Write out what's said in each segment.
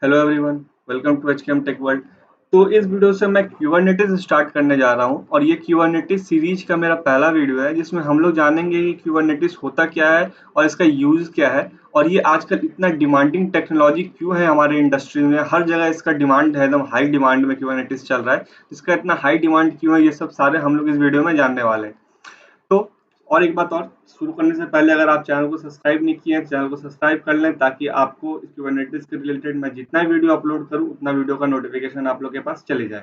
Hello everyone, welcome to HKM tech world. तो इस video से मैं क्यूबरनेटिस स्टार्ट करने जा रहा हूं और ये क्यूबरनेटिस सीरीज का मेरा पहला वीडियो है जिसमें हम लोग जानेंगे कि क्यूबरनेटिस होता क्या है और इसका यूज क्या है और ये आजकल इतना डिमांडिंग टेक्नोलॉजी क्यों है हमारे इंडस्ट्री में। हर जगह इसका डिमांड है, एकदम हाई डिमांड में क्यूबरनेटिस चल रहा है। इसका इतना हाई डिमांड क्यों है, ये सब सारे हम लोग इस वीडियो में जानने वाले हैं। तो और एक बात और, शुरू करने से पहले अगर आप चैनल को सब्सक्राइब नहीं किए हैं तो चैनल को सब्सक्राइब कर लें ताकि आपको क्यूबरनेटिस के रिलेटेड मैं जितना वीडियो अपलोड करूं उतना वीडियो का नोटिफिकेशन आप लोग के पास चले जाए।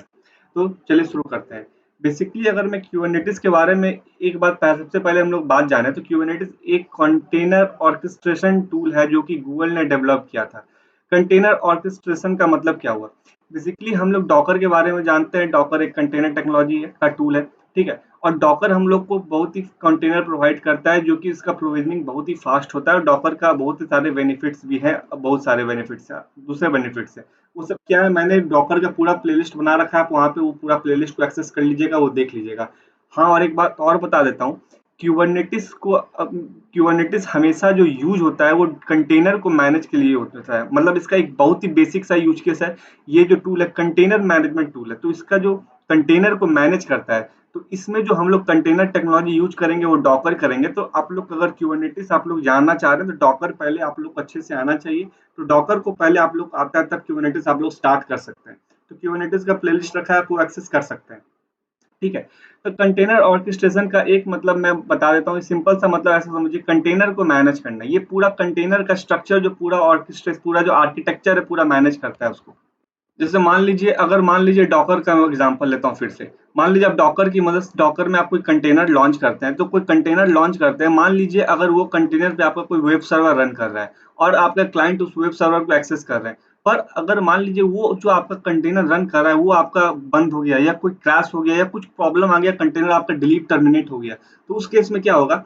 तो चलिए शुरू करते हैं। बेसिकली अगर मैं क्यूबरनेटिस के बारे में एक बात सबसे पहले हम लोग बात जाने तो क्यूबरनेटिस एक कंटेनर ऑर्केस्ट्रेशन टूल है जो कि गूगल ने डेवलप किया था। कंटेनर ऑर्केस्ट्रेशन का मतलब क्या हुआ? बेसिकली हम लोग डॉकर के बारे में जानते हैं। डॉकर एक कंटेनर टेक्नोलॉजी है का टूल है, ठीक है। और डॉकर हम लोग को बहुत ही कंटेनर प्रोवाइड करता है जो कि इसका प्रोविजनिंग बहुत ही फास्ट होता है और डॉकर का बहुत ही सारे बेनिफिट्स भी हैं। बहुत सारे बेनिफिट्स हैं, दूसरे बेनिफिट्स हैं। वो सब क्या है, मैंने डॉकर का पूरा प्लेलिस्ट बना रखा है, आप वहाँ पे वो पूरा प्लेलिस्ट को एक्सेस कर लीजिएगा, वो देख लीजिएगा। हाँ, और एक बात और बता देता हूँ। क्यूबरनेटिस हमेशा जो यूज होता है वो कंटेनर को मैनेज के लिए होता है। मतलब इसका एक बहुत ही बेसिक सा यूज केस है। ये जो टूल है कंटेनर मैनेजमेंट टूल है, तो इसका जो कंटेनर को मैनेज करता है, तो इसमें जो हम लोग कंटेनर टेक्नोलॉजी यूज करेंगे वो डॉकर करेंगे। तो आप लोग अगर क्यूबरनेटिस आप लोग जानना चाह रहे हैं तो डॉकर पहले आप लोग को अच्छे से आना चाहिए। तो डॉकर को पहले आप लोग आता है तब क्यूबरनेटिस आप लोग स्टार्ट कर सकते हैं। तो क्यूबरनेटिस का प्लेलिस्ट रखा है, आप वो एक्सेस कर सकते हैं, ठीक है। तो कंटेनर ऑर्केस्ट्रेशन का एक मतलब मैं बता देता हूँ, सिंपल सा मतलब ऐसा समझिए, कंटेनर को मैनेज करना। ये पूरा कंटेनर का स्ट्रक्चर जो पूरा ऑर्केस्ट्रेशन पूरा जो आर्किटेक्चर है पूरा मैनेज करता है उसको। जैसे मान लीजिए डॉकर का एग्जांपल लेता हूँ फिर से। मान लीजिए आप डॉकर की मदद डॉकर में आप कोई कंटेनर लॉन्च करते हैं, तो कोई कंटेनर लॉन्च करते हैं, मान लीजिए अगर वो कंटेनर पे आपका कोई वेब सर्वर रन कर रहा है और आपका क्लाइंट उस वेब सर्वर को एक्सेस कर रहे हैं, पर अगर मान लीजिए वो जो आपका कंटेनर रन कर रहा है वो आपका बंद हो गया या कोई क्रैश हो गया या कुछ प्रॉब्लम आ गया, कंटेनर आपका डिलीट टर्मिनेट हो गया, तो उस केस में क्या होगा?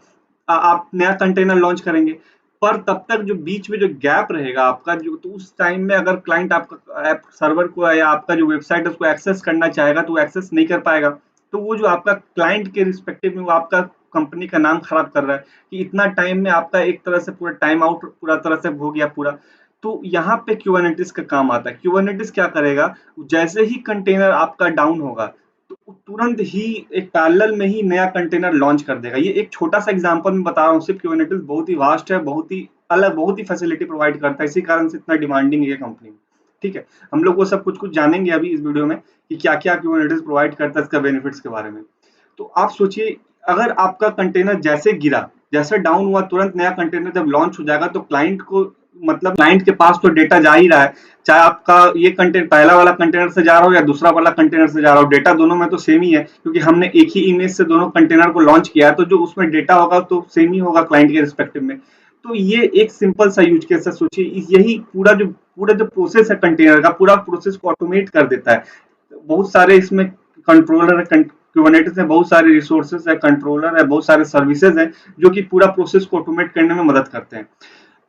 आप नया कंटेनर लॉन्च करेंगे, पर तब तक जो बीच में जो गैप रहेगा आपका, जो तो उस टाइम में अगर क्लाइंट आपका ऐप सर्वर को या आपका जो वेबसाइट है उसको एक्सेस करना चाहेगा तो वो एक्सेस नहीं कर पाएगा। तो वो जो आपका क्लाइंट के रिस्पेक्टिव में वो आपका कंपनी का नाम खराब कर रहा है कि इतना टाइम में आपका एक तरह से पूरा टाइम आउट पूरा तरह से हो गया पूरा। तो यहाँ पे क्यूबरनेटिस का काम आता है। क्यूबरनेटिस क्या करेगा, जैसे ही कंटेनर आपका डाउन होगा तो तुरंत ही एक पैरेलल में ही नया कंटेनर लॉन्च कर देगा। ये एक छोटा सा एग्जांपल मैं बता रहा हूँ, सिर्फ क्यूबरनेटिस बहुत ही वास्ट है, बहुत ही अलग, बहुत ही फैसिलिटी प्रोवाइड करता है, इसी कारण से इतना डिमांडिंग है कंपनी में, ठीक है। हम लोग वो सब कुछ कुछ जानेंगे अभी इस वीडियो में कि क्या क्या क्यूबरनेटिस प्रोवाइड करता है, इसका बेनिफिट्स के बारे में। तो आप सोचिए, अगर आपका कंटेनर जैसे गिरा, जैसे डाउन हुआ, तुरंत नया कंटेनर जब लॉन्च हो जाएगा तो क्लाइंट को मतलब क्लाइंट के पास तो डेटा जा ही रहा है, चाहे आपका ये कंटेंट पहला वाला कंटेनर से जा रहा हो या दूसरा वाला कंटेनर से जा रहा हो, डेटा दोनों में तो सेम ही है क्योंकि हमने एक ही इमेज से दोनों कंटेनर को लॉन्च किया है, तो जो उसमें डेटा होगा तो सेम ही होगा क्लाइंट के रिस्पेक्टिव में। तो ये एक सिंपल सा यूज केस है। सोचिए यही पूरा जो प्रोसेस है कंटेनर का, पूरा प्रोसेस को ऑटोमेट कर देता है। बहुत सारे इसमें कंट्रोलर है, क्यूबरनेटिस में बहुत सारे रिसोर्सेज है, कंट्रोलर है, बहुत सारे सर्विसेज है जो कि पूरा प्रोसेस को ऑटोमेट करने में मदद करते हैं।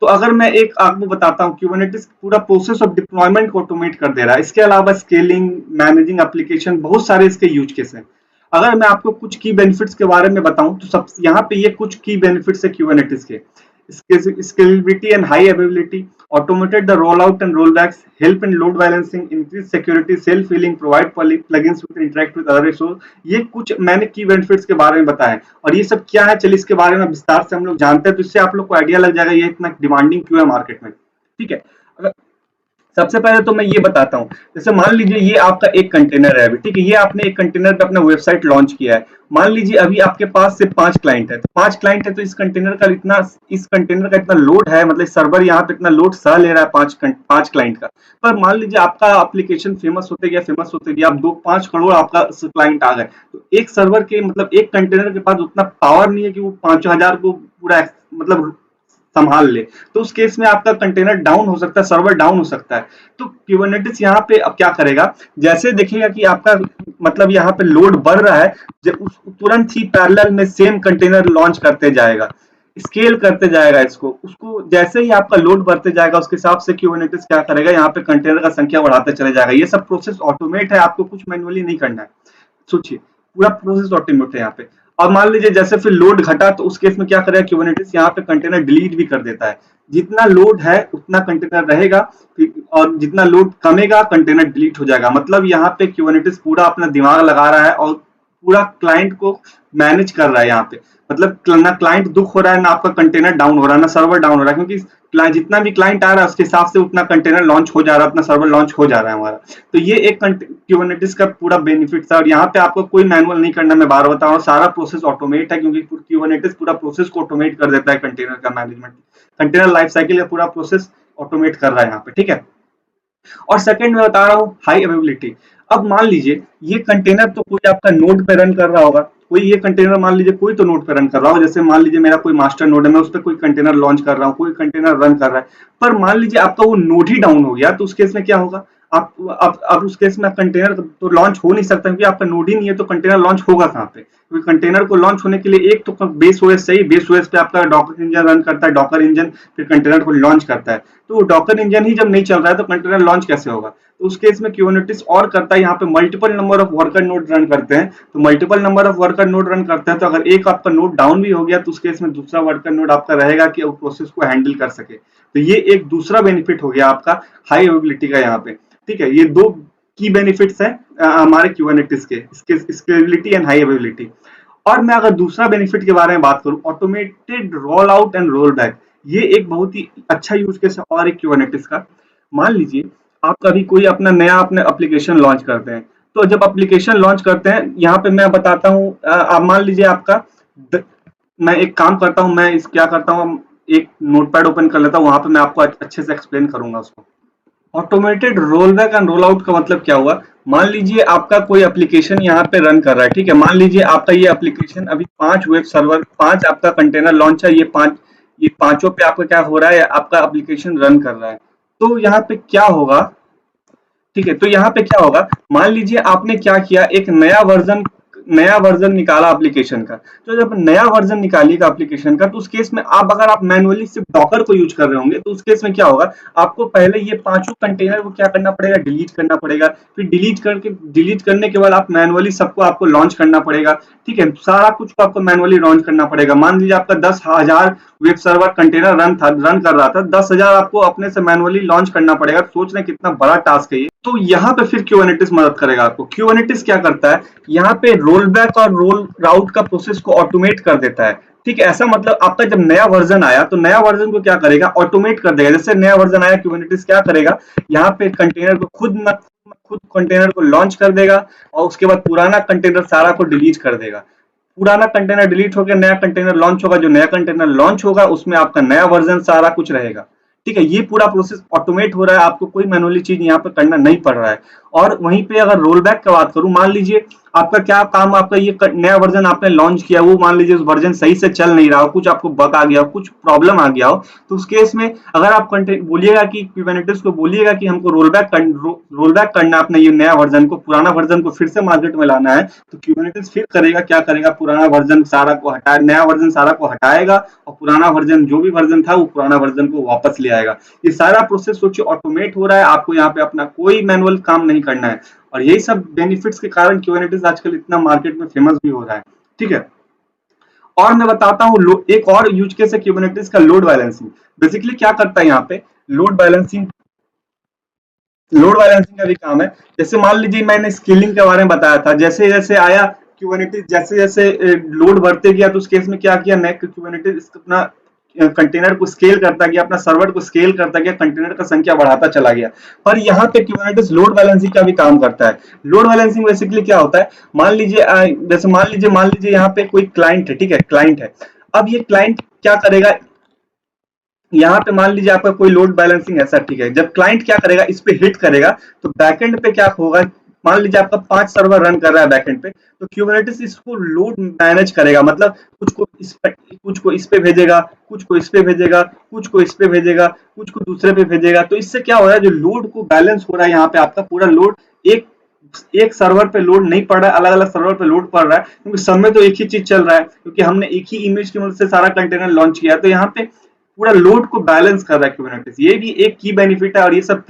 तो अगर मैं एक आपको बताता हूँ, क्यूबरनेटिस पूरा प्रोसेस ऑफ डिप्लॉयमेंट को ऑटोमेट कर दे रहा है। इसके अलावा स्केलिंग, मैनेजिंग एप्लीकेशन, बहुत सारे इसके यूज केस हैं। अगर मैं आपको कुछ की बेनिफिट्स के बारे में बताऊं तो सब यहाँ पे ये कुछ की बेनिफिट्स है क्यूबरनेटिस के। Scalability and high availability, automated the rollout and rollbacks, help in load balancing, increase security, self-healing, provide plugins with interact with other resource। ये कुछ मैंने की बेनिफिट्स के बारे में बताया और ये सब क्या है, चलिए इसके बारे में विस्तार से हम लोग जानते हैं, तो इससे आप लोग को आइडिया लग जाएगा ये इतना डिमांडिंग क्यों है मार्केट में, ठीक है। अगर सबसे पहले तो मैं ये बताता हूँ, जैसे मान लीजिए ये आपका एक कंटेनर है अभी, ठीक है। ये आपने एक कंटेनर पे अपना वेबसाइट लॉन्च किया है। मान लीजिए अभी आपके पास सिर्फ 5 क्लाइंट है, तो 5 क्लाइंट है तो इस कंटेनर का इतना लोड है, मतलब सर्वर यहाँ पे इतना लोड सह ले रहा है 5 क्लाइंट का। पर मान लीजिए आपका एप्लीकेशन फेमस होते गया, आप 2-5 करोड़ आपका क्लाइंट आ गए, तो एक सर्वर के मतलब एक कंटेनर के पास उतना पावर नहीं है कि वो 5,000 को पूरा मतलब संभाल ले। तो उस केस में आपका कंटेनर डाउन हो सकता है, सर्वर डाउन हो सकता है। तो क्यूबरनेटिस यहाँ पे अब क्या करेगा, जैसे देखेगा कि आपका मतलब यहाँ पे लोड बढ़ रहा है, तुरंत ही पैरेलल में सेम कंटेनर लॉन्च करते जाएगा, स्केल करते जाएगा इसको, उसको जैसे ही आपका लोड बढ़ते जाएगा उसके हिसाब से क्यूबरनेटिस क्या करेगा, यहाँ पे कंटेनर का संख्या बढ़ाते चले जाएगा। ये सब प्रोसेस ऑटोमेट है, आपको कुछ मैनुअली नहीं करना है। सोचिए पूरा प्रोसेस ऑटोमेट है यहाँ पे। और मान लीजिए जैसे फिर लोड घटा तो उस केस में क्या करेगा क्यूबरनेटिस, यहाँ पे कंटेनर डिलीट भी कर देता है। जितना लोड है उतना कंटेनर रहेगा, और जितना लोड कमेगा कंटेनर डिलीट हो जाएगा। मतलब यहाँ पे क्यूबरनेटिस पूरा अपना दिमाग लगा रहा है और पूरा क्लाइंट को मैनेज कर रहा है यहाँ पे। मतलब ना क्लाइंट दुख हो रहा है, ना आपका कंटेनर डाउन हो रहा है, ना सर्वर डाउन हो रहा है, क्योंकि जितना भी क्लाइंट आ रहा है उसके हिसाब से उतना कंटेनर लॉन्च हो जा रहा है, उतना सर्वर लॉन्च हो जा रहा है हमारा। तो ये एक क्यूबरनेटिस का पूरा बेनिफिट था, और यहाँ पे आपको कोई मैनुअल नहीं करना, मैं बार बता रहा हूँ, सारा प्रोसेस ऑटोमेट है, क्योंकि क्यूबरनेटिस पूरा प्रोसेस को ऑटोमेट कर देता है। कंटेनर का मैनेजमेंट, कंटेनर लाइफ साइकिल का पूरा प्रोसेस ऑटोमेट कर रहा है यहाँ पे, ठीक है। और सेकंड मैं बता रहा हूँ हाई अवेबिलिटी। अब मान लीजिए ये कंटेनर तो कोई आपका नोड पे रन कर रहा होगा, कोई ये कंटेनर मान लीजिए कोई तो नोड पे रन कर रहा हो, जैसे मान लीजिए मेरा कोई मास्टर नोड है, मैं उस पर कोई कंटेनर लॉन्च कर रहा हूँ, कोई कंटेनर रन कर रहा है। पर मान लीजिए आपका वो नोड ही डाउन हो गया, तो उस केस में क्या होगा, आप उस केस में कंटेनर तो लॉन्च हो नहीं सकता, क्योंकि आपका नोड ही नहीं है, तो कंटेनर लॉन्च होगा कहाँ पे। क्योंकि कंटेनर को लॉन्च होने के लिए एक तो बेस ओएस चाहिए, बेस ओएस पे आपका डॉकर इंजन रन करता है, डॉकर इंजन फिर कंटेनर को लॉन्च करता है। तो डॉकर इंजन ही जब नहीं चल रहा है तो कंटेनर लॉन्च कैसे होगा। तो उस केस में क्यूबरनेटिस और करता है, यहाँ पे multiple number of worker node run करते हैं। तो multiple number of worker node run करते हैं, तो अगर एक आपका नोड डाउन भी हो गया तो उस केस में दूसरा वर्कर नोड आपका रहेगा कि प्रोसेस को हैंडल कर सके। तो ये एक दूसरा बेनिफिट हो गया आपका हाई अवेबिलिटी का यहाँ पे, ठीक है। ये दो की बेनिफिट्स है हमारे क्यूबरनेटिस के, स्केलेबिलिटी एंड हाई अवेबिलिटी। और मैं अगर दूसरा बेनिफिट के बारे में बात करूं, automated roll out and roll back, ये एक बहुत ही अच्छा यूज केस है और एक क्यूबरनेटिस का। मान लीजिए आप कभी कोई अपना नया अपने एप्लीकेशन लॉन्च करते हैं, तो जब एप्लीकेशन लॉन्च करते हैं, यहाँ पे मैं बताता हूँ, आप मान लीजिए आपका मैं एक काम करता हूँ, मैं इस क्या करता हूँ, एक नोटपैड ओपन कर लेता हूँ, वहां पे मैं आपको अच्छे से एक्सप्लेन करूंगा उसको। Automated roll back and roll out का मतलब क्या हुआ। मान लीजिए आपका कोई एप्लीकेशन यहाँ पे रन कर रहा है, ठीक है। मान लीजिए आपका ये एप्लीकेशन अभी 5 वेब सर्वर, 5 आपका कंटेनर लॉन्च है, ये पांचों पे आपका क्या हो रहा है, आपका एप्लीकेशन रन कर रहा है। तो यहाँ पे क्या होगा, ठीक है, तो यहाँ पे क्या होगा, मान लीजिए आपने क्या किया, एक नया वर्जन निकाला एप्लीकेशन का। तो जब नया वर्जन निकालिएगा एप्लीकेशन का, तो उस केस में अगर आप मैनुअली सिर्फ डॉकर को यूज कर रहे होंगे, तो उस केस में क्या होगा, आपको पहले ये पांचों कंटेनर को क्या करना पड़ेगा, डिलीट करना पड़ेगा। फिर डिलीट करने के बाद आप मैनुअली सबको आपको लॉन्च करना पड़ेगा, ठीक है। सारा कुछ को आपको मैनुअली लॉन्च करना पड़ेगा। मान लीजिए आपका 10,000 वेब सर्वर कंटेनर रन कर रहा था, 10,000 आपको अपने से मैनुअली लॉन्च करना पड़ेगा। सोच रहे कितना बड़ा टास्क है ये। तो यहाँ पे फिर क्यूबरनेटिस मदद करेगा आपको। क्यूबरनेटिस क्या करता है, यहाँ पे रोल बैक और रोल राउट का प्रोसेस को ऑटोमेट कर देता है, ठीक है। ऐसा मतलब आपका जब नया वर्जन आया तो नया वर्जन को क्या करेगा, ऑटोमेट कर देगा। जैसे नया वर्जन आया, क्यूबरनेटिस क्या करेगा, यहाँ पे कंटेनर को खुद कंटेनर को लॉन्च कर देगा, और उसके बाद पुराना कंटेनर सारा को डिलीट कर देगा। पुराना कंटेनर डिलीट होकर नया कंटेनर लॉन्च होगा, जो नया कंटेनर लॉन्च होगा उसमें आपका नया वर्जन सारा कुछ रहेगा, ठीक है। ये पूरा प्रोसेस ऑटोमेट हो रहा है, आपको कोई मैनुअली चीज यहाँ पे करना नहीं पड़ रहा है। और वहीं पे अगर रोल बैक की बात करूं, मान लीजिए आपका क्या काम, आपका ये नया वर्जन आपने लॉन्च किया, वो मान लीजिए उस वर्जन सही से चल नहीं रहा हो, कुछ आपको बग आ गया हो, कुछ प्रॉब्लम आ गया हो, तो उस केस में अगर आप बोलिएगा कि क्यूबरनेटिस को बोलिएगा कि हमको रोल बैक करना है अपने ये नया वर्जन को, पुराना वर्जन को फिर से मार्केट में लाना है, तो क्यूबरनेटिस फिर करेगा, क्या करेगा, पुराना वर्जन सारा को हटा, नया वर्जन सारा को हटाएगा, और पुराना वर्जन जो भी वर्जन था वो पुराना वर्जन को वापस ले आएगा। ये सारा प्रोसेस सोचिए ऑटोमेट हो रहा है, आपको यहाँ पे अपना कोई मैनुअल काम नहीं करना है। और यही सब बेनिफिट्स के कारण क्यूबरनेटिस आजकल इतना मार्केट में फेमस भी हो रहा है, ठीक है। और मैं बताता हूँ एक और यूज केस है क्यूबरनेटिस का, लोड बैलेंसिंग। बेसिकली क्या करता है यहाँ पे, लोड बैलेंसिंग का भी काम है। जैसे मान लीजिए मैंने स्केलिंग के बारे में बताया था, जैसे जैसे आया क्यूबरनेटिस, जैसे जैसे लोड बढ़ते गया, तो उस केस में क्या किया, नेक्स्ट क्यूबरनेटिस अपना कंटेनर को स्केल करता गया, अपना सर्वर को स्केल करता गया, कंटेनर का संख्या बढ़ाता चला गया। पर यहाँ पे क्यूबरनेटिस लोड बैलेंसिंग का भी काम करता है। लोड बैलेंसिंग बेसिकली क्या होता है, मान लीजिए जैसे मान लीजिए यहाँ पे कोई क्लाइंट है, ठीक है, क्लाइंट है। अब ये क्लाइंट क्या करेगा, यहाँ पे मान लीजिए आपका कोई लोड बैलेंसिंग ऐसा, ठीक है, जब क्लाइंट क्या करेगा, इस पे हिट करेगा, तो बैकएंड पे क्या होगा, मान लीजिए आपका 5 सर्वर रन कर रहा है बैकएंड पे, तो क्यूबरनेटिस इसको लोड मैनेज करेगा। मतलब कुछ को इस पे भेजेगा, कुछ को इस पे भेजेगा, कुछ को इस पे भेजेगा, कुछ को दूसरे पे भेजेगा। तो इससे क्या हो रहा है, जो लोड को बैलेंस हो रहा है, यहाँ पे आपका पूरा लोड एक एक सर्वर पे लोड नहीं पड़ रहा है, अलग अलग सर्वर पे लोड पड़ रहा है, क्योंकि सब में तो एक ही चीज चल रहा है, क्योंकि हमने एक ही इमेज की मदद से सारा कंटेनर लॉन्च किया है। तो यहाँ पे पूरा लोड को बैलेंस कर रहा है क्यूबरनेटिस। ये भी एक की बेनिफिट है, और ये सब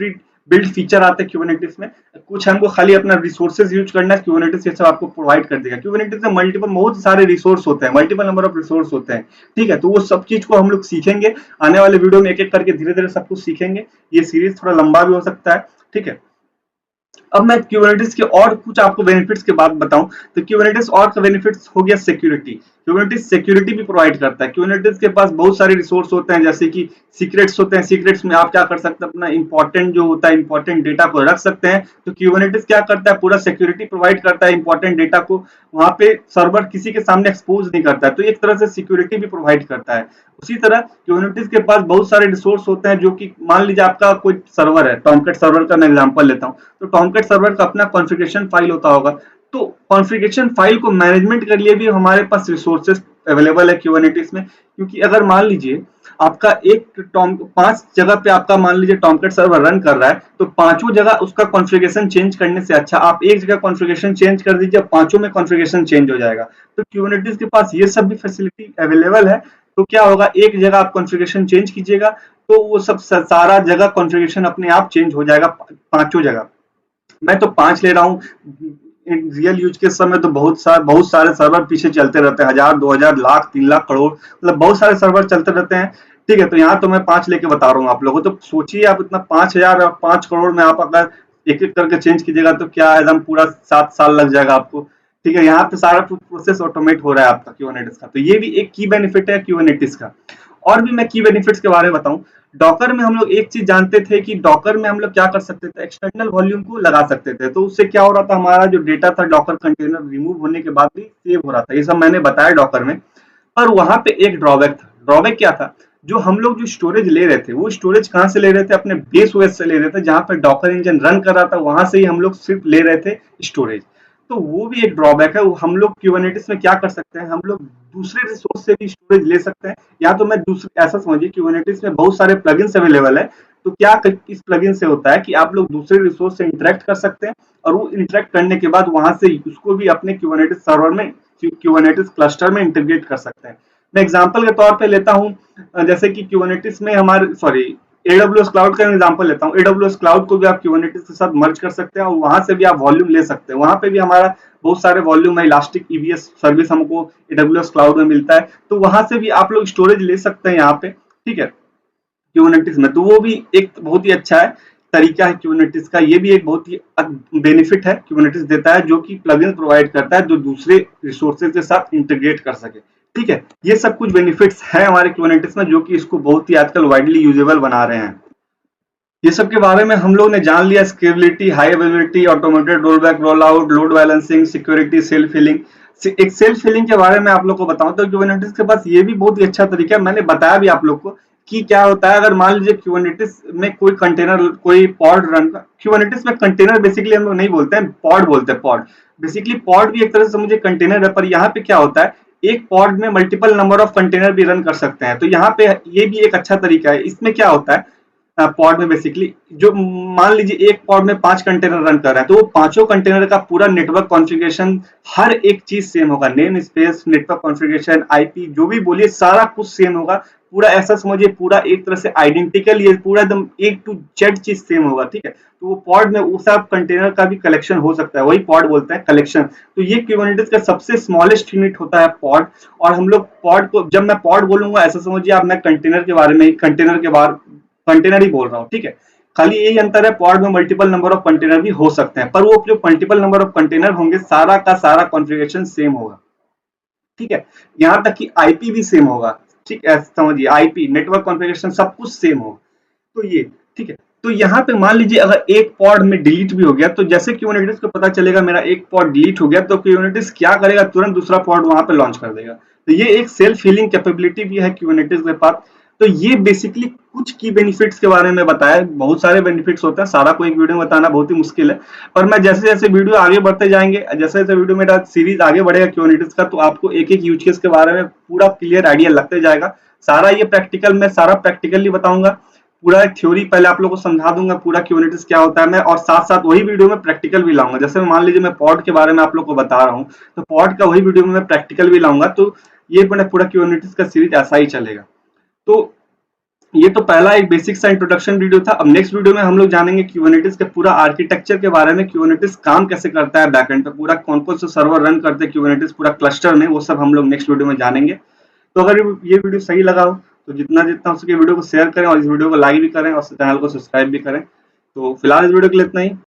बिल्ड फीचर आते हैं क्यूबरनेटिस में। कुछ हमको खाली अपना रिसोर्सेज यूज करना है, क्यूबरनेटिस ये सब आपको प्रोवाइड कर देगा। क्यूबरनेटिस में मल्टीपल बहुत सारे रिसोर्स होते हैं, मल्टीपल नंबर ऑफ रिसोर्स होते हैं, ठीक है। तो वो सब चीज को हम लोग सीखेंगे आने वाले वीडियो में, एक एक करके धीरे धीरे सब कुछ सीखेंगे। ये सीरीज थोड़ा लंबा भी हो सकता है, ठीक है। अब मैं क्यूबरनेटिस के और कुछ आपको बेनिफिट्स के बात बताऊं तो क्यूबरनेटिस और का बेनिफिट्स हो गया सिक्योरिटी। क्यूबरनेटिस सिक्योरिटी भी प्रोवाइड करता है। क्यूबरनेटिस के पास बहुत सारे रिसोर्स होते हैं, जैसे कि सीक्रेट्स होते हैं। सीक्रेट्स में आप क्या कर सकते हैं, अपना इंपॉर्टेंट जो होता है इंपॉर्टेंट डेटा को रख सकते हैं। तो क्यूबरनेटिस क्या करता है, पूरा सिक्योरिटी प्रोवाइड करता है इंपॉर्टेंट डेटा को, वहां पे सर्वर किसी के सामने एक्सपोज नहीं करता है, तो एक तरह से सिक्योरिटी भी प्रोवाइड करता है। उसी तरह क्यूबरनेटिस के पास बहुत सारे रिसोर्स होते हैं, जो कि मान लीजिए आपका कोई सर्वर है, टॉमकैट सर्वर का मैं एग्जांपल लेता हूं, तो टॉमकैट सर्वर का अपना कॉन्फ़िगरेशन फाइल होता होगा। तो कॉन्फ़िगरेशन फाइल को मैनेजमेंट के लिए भी हमारे पास रिसोर्सेज अवेलेबल है क्यूबरनेटिस में। क्योंकि अगर मान लीजिए आपका एक पांच जगह पे आपका मान लीजिए टॉमकैट सर्वर रन कर रहा है, तो पांचों जगह उसका कॉन्फ़िगरेशन चेंज करने से अच्छा आप एक जगह कॉन्फ़िगरेशन चेंज कर दीजिए, पांचों में कॉन्फ़िगरेशन चेंज हो जाएगा। तो क्यूबरनेटिस के पास ये सब भी फैसिलिटी अवेलेबल है। तो क्या होगा, एक जगह आप कॉन्फ़िगरेशन चेंज कीजिएगा तो वो सब सारा जगह कॉन्फ़िगरेशन अपने आप चेंज हो जाएगा, पांचों जगह। मैं तो 5 ले रहा हूँ। रियल यूज के समय तो बहुत सारे सर्वर पीछे चलते रहते हैं, 1000 2000 लाख 3 लाख करोड़, मतलब बहुत सारे सर्वर चलते रहते हैं, ठीक है। तो यहाँ तो मैं 5 लेके बता रहा हूँ आप लोगों को। तो सोचिए आप इतना 5000 और 5 करोड़ में आप अगर एक एक करके चेंज कीजिएगा तो क्या एकदम पूरा 7 साल लग जाएगा आपको, ठीक है। यहाँ पे सारा प्रोसेस ऑटोमेट हो रहा है आपका क्यूबरनेटिस का। तो ये भी एक की बेनिफिट है क्यूबरनेटिस का। और भी मैं की बेनिफिट्स के बारे में बताऊं, डॉकर में हम लोग एक चीज जानते थे कि डॉकर में हम लोग क्या कर सकते थे, एक्सटर्नल वॉल्यूम को लगा सकते थे। तो उससे क्या हो रहा था, हमारा जो डेटा था डॉकर कंटेनर रिमूव होने के बाद भी सेव हो रहा था। ये सब मैंने बताया डॉकर में। पर वहां पे एक ड्रॉबैक था। ड्रॉबैक क्या था, जो हम लोग जो स्टोरेज ले रहे थे, वो स्टोरेज कहाँ से ले रहे थे, अपने बेस ओएस से ले रहे थे, जहां पे डॉकर इंजन रन कर रहा था वहां से ही हम लोग सिर्फ ले रहे थे स्टोरेज। तो वो भी एक ड्रॉबैक है। हम लोग क्यूबरनेटिस में क्या कर सकते हैं, हम लोग दूसरे रिसोर्स से भी स्टोरेज ले सकते हैं। या तो मैं दूसरे ऐसा समझिए, क्यूबरनेटिस में बहुत सारे प्लगइन्स अवेलेबल है। तो क्या इस प्लगइन से होता है कि आप लोग दूसरे रिसोर्स से इंटरेक्ट कर सकते हैं, और वो इंटरेक्ट करने के बाद वहां से उसको भी अपने क्यूबरनेटिस सर्वर में, क्यूबरनेटिस क्लस्टर में इंटीग्रेट कर सकते हैं। मैं एग्जांपल के तौर पे लेता हूं, जैसे कि क्यूबरनेटिस में हमारे सॉरी एडब्ल्यूएस क्लाउड का एग्जांपल लेता हूं। एडब्ल्यूएस क्लाउड को भी आप क्यूबरनेटिस के साथ मर्ज कर सकते हैं, और वहां से भी आप वॉल्यूम ले सकते हैं। वहां पे भी हमारा बहुत सारे वॉल्यूम है, इलास्टिक ईबीएस सर्विस हमको एडब्ल्यूएस क्लाउड में मिलता है। तो वहां से भी आप लोग स्टोरेज ले सकते हैं यहाँ पे, ठीक है, क्यूबरनेटिस में। तो वो भी एक बहुत ही अच्छा है, तरीका है क्यूबरनेटिस का। ये भी एक बहुत ही बेनिफिट है क्यूबरनेटिस देता है, जो कि प्लगइन प्रोवाइड करता है जो दूसरे रिसोर्सेज के साथ इंटीग्रेट कर सके, ठीक है। ये सब कुछ बेनिफिट्स है हमारे क्यूबरनेटिस में, जो कि इसको बहुत ही आजकल वाइडली यूजेबल बना रहे हैं। ये सब के बारे में हम लोग ने जान लिया, scalability, high availability, automated rollback roll out, load balancing, security, self healing. एक सेल्फ हीलिंग के बारे में आप लोग को बताऊं तो क्यूबरनेटिस के पास ये भी बहुत ही अच्छा तरीका है। मैंने बताया भी आप लोग को कि क्या होता है, अगर मान लीजिए क्यूबरनेटिस में कोई कंटेनर, कोई पॉड रन, क्यूबरनेटिस में कंटेनर बेसिकली हम लोग नहीं बोलते हैं, पॉड बोलते हैं। पॉड बेसिकली, पॉड भी एक तरह से समझिए कंटेनर है। पर यहाँ पे क्या होता है, एक पॉड में मल्टीपल नंबर ऑफ कंटेनर भी रन कर सकते हैं। तो यहाँ पे ये भी एक अच्छा तरीका है। इसमें क्या होता है, पॉड में बेसिकली जो मान लीजिए एक पॉड में 5 कंटेनर रन कर रहा है, तो वो पांचों कंटेनर का पूरा नेटवर्क कॉन्फ़िगरेशन, हर एक चीज सेम होगा। Name space, network configuration, IP, जो भी बोलिए सारा कुछ सेम होगा। पूरा ऐसा समझिए, पूरा एक तरह से आइडेंटिकल, ये पूरा एकदम एक टू जेड चीज सेम होगा, ठीक है। तो वो पॉड में वो सब कंटेनर का भी कलेक्शन हो सकता है, वही पॉड बोलते हैं, कलेक्शन। तो ये क्यूबरनेटिस का सबसे स्मॉलेस्ट यूनिट होता है पॉड। और हम लोग पॉड को, जब मैं पॉड बोलूंगा ऐसा समझिए आप, मैं कंटेनर के बारे में, कंटेनर के बारे कंटेनर ही बोल रहा हूँ, ठीक है। खाली यही अंतर है, पॉड में मल्टीपल नंबर ऑफ कंटेनर भी हो सकते हैं, पर वो जो मल्टीपल नंबर ऑफ कंटेनर होंगे सारा का सारा कॉन्फ़िगरेशन सेम होगा, ठीक है। यहाँ तक कि आईपी भी सेम होगा, ठीक है, समझिए आईपी, नेटवर्क कॉन्फ़िगरेशन सब कुछ सेम होगा। तो ये ठीक है। तो यहाँ पे मान लीजिए अगर एक पॉड में डिलीट भी हो गया, तो जैसे क्यूबरनेटिस को पता चलेगा मेरा एक पॉड डिलीट हो गया, तो क्यूबरनेटिस क्या करेगा, तुरंत दूसरा पॉड वहां पे लॉन्च कर देगा। तो ये एक सेल्फ हीलिंग कैपेबिलिटी भी है क्यूबरनेटिस के पास। तो ये बेसिकली कुछ की बेनिफिट्स के बारे में बताया। बहुत सारे बेनिफिट्स होते हैं, सारा को एक वीडियो में बताना बहुत ही मुश्किल है। पर मैं जैसे जैसे वीडियो आगे बढ़ते जाएंगे, जैसे जैसे वीडियो मेरा सीरीज आगे बढ़ेगा क्यूबरनेटिस का, तो आपको एक एक यूज केस के बारे में पूरा क्लियर आइडिया लगते जाएगा। सारा ये प्रैक्टिकल, मैं सारा प्रैक्टिकली बताऊंगा। पूरा थ्योरी पहले आप लोगों को समझा दूंगा, पूरा क्यूबरनेटिस क्या होता है मैं, और साथ साथ वही वीडियो में प्रैक्टिकल भी लाऊंगा। जैसे मान लीजिए मैं पॉड के बारे में आप लोग को बता रहा हूँ, तो पॉड का वही वीडियो में मैं प्रैक्टिकल भी लाऊंगा। तो ये पूरा क्यूबरनेटिस का सीरीज ऐसा ही चलेगा। तो ये तो पहला एक बेसिक सा इंट्रोडक्शन वीडियो था। अब नेक्स्ट वीडियो में हम लोग जानेंगे क्यूबरनेटिस के पूरा आर्किटेक्चर के बारे में, क्यूबरनेटिस काम कैसे करता है बैकएंड पे, पूरा कौन कौन से सर्वर रन करते हैं क्यूबरनेटिस पूरा क्लस्टर में, वो सब हम लोग नेक्स्ट वीडियो में जानेंगे। तो अगर ये वीडियो सही लगा हो तो जितना जितना हो सके वीडियो को शेयर करें और इस वीडियो को लाइक भी करें और चैनल को सब्सक्राइब भी करें। तो फिलहाल इस वीडियो के लिए इतना ही।